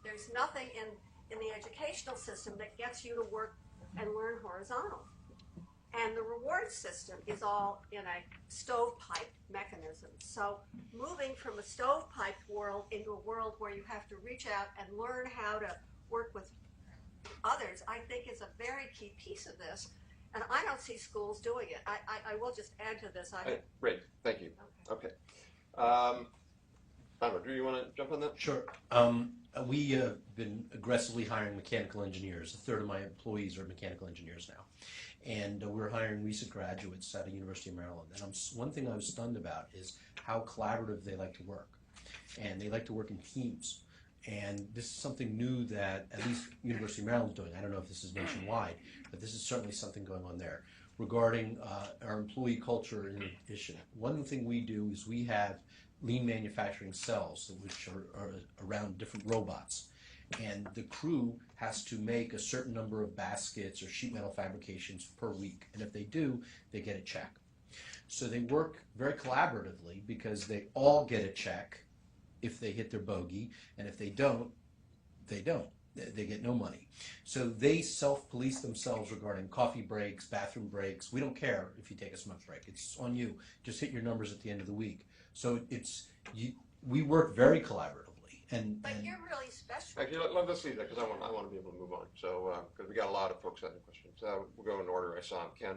There's nothing in the educational system that gets you to work and learn horizontal. And the reward system is all in a stovepipe mechanism. So moving from a stovepipe world into a world where you have to reach out and learn how to work with others, I think is a very key piece of this. And I don't see schools doing it. I will just add to this. Great, thank you. Okay. I don't know, Drew, you want to jump on that? Sure. We have been aggressively hiring mechanical engineers. A third of my employees are mechanical engineers now. And we're hiring recent graduates at the University of Maryland. And one thing I was stunned about is how collaborative they like to work. And they like to work in teams. And this is something new that at least University of Maryland is doing. I don't know if this is nationwide, but this is certainly something going on there. Regarding our employee culture in addition, one thing we do is we have lean manufacturing cells, which are around different robots. And the crew has to make a certain number of baskets or sheet metal fabrications per week. And if they do, they get a check. So they work very collaboratively because they all get a check if they hit their bogey. And if they don't, they don't. They get no money. So they self-police themselves regarding coffee breaks, bathroom breaks. We don't care if you take a smoke break. It's on you. Just hit your numbers at the end of the week. So we work very collaboratively. But you're really special. Actually, let's leave that because I want to be able to move on. So because we got a lot of folks having questions. We'll go in order. I saw him. Ken.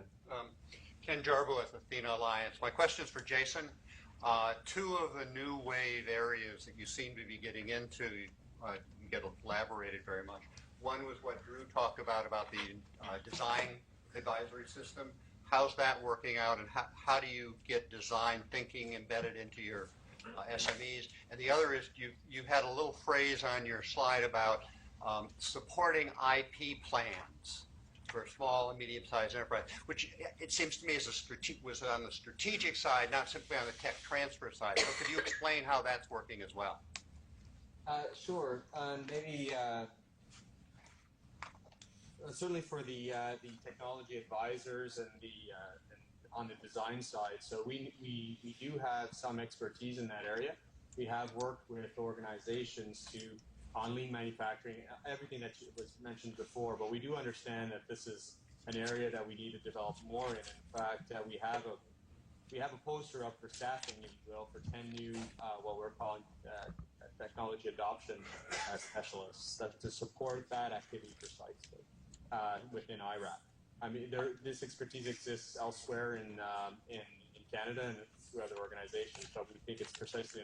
Ken Jarbo with Athena Alliance. My question is for Jason. Two of the new wave areas that you seem to be getting into, you get elaborated very much. One was what Drew talked about the design advisory system. How's that working out, and how do you get design thinking embedded into your SMEs? And the other is you had a little phrase on your slide about supporting IP plans for small and medium-sized enterprise, which it seems to me was on the strategic side, not simply on the tech transfer side. So could you explain how that's working as well? Sure. Maybe certainly for the technology advisors and on the design side. So we do have some expertise in that area. We have worked with organizations on lean manufacturing, everything that was mentioned before, but we do understand that this is an area that we need to develop more in. In fact, we have a poster up for staffing, if you will, for 10 new what we're calling technology adoption specialists to support that activity precisely within IRAP. I mean, this expertise exists elsewhere in Canada and through other organizations, but we think it's precisely